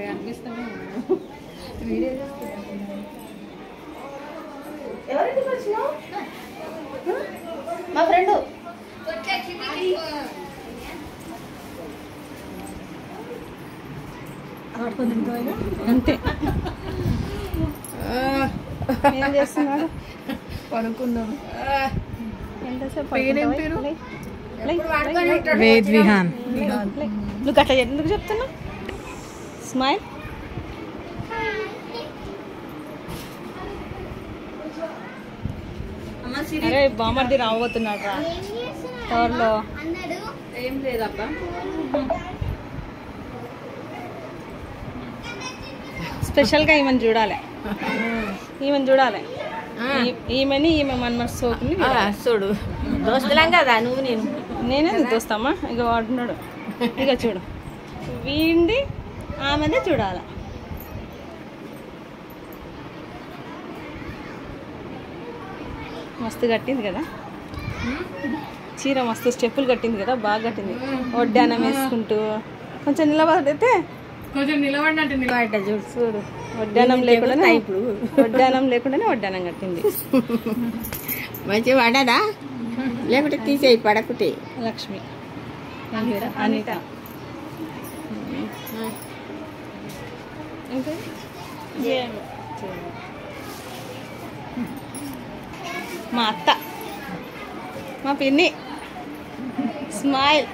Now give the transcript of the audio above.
అనిపిస్తాను ఎవరింటికి వచ్చినావు? మా ఫ్రెండ్ అంతే. ఏం చేస్తున్నాడు? పడుకున్నాను. ఎంతసేపు పేరేం పేరు? వేద్ విహాన్. నువ్వు అట్లా ఎందుకు చెప్తున్నావు? స్మైల్. అరే బామర్ది రాబోతున్నాడు రా త్వరలో. ఏం లేదబ్బా. స్పెషల్గా ఈమెను చూడాలి, ఈమెను చూడాలి. ఈమెని ఈమె మన్మర్ సోకుని చూడు, దోస్తులం కదా నువ్వు నేను. నేనే దోస్తామా? ఇక వాడున్నాడు. ఇక చూడు, వీడి ఆమెనే చూడాలి. మస్తు కట్టింది కదా చీర, మస్తు స్టెప్పులు కట్టింది కదా, బాగా కట్టింది. వడ్డానం వేసుకుంటూ కొంచెం నిలబడితే కొంచెం నిలబడినట్టు నిలబడ్డ చూడు. చూడు, వడ్డానం లేకుండానే ఇప్పుడు వడ్డానం లేకుండానే వడ్డానం కట్టింది. మంచిగా పడదా? లేకుంటే తీసేయి, పడకుంటే. లక్ష్మి, అనిత, ఇంకా మా అత్త, మా పిన్ని. స్మైల్.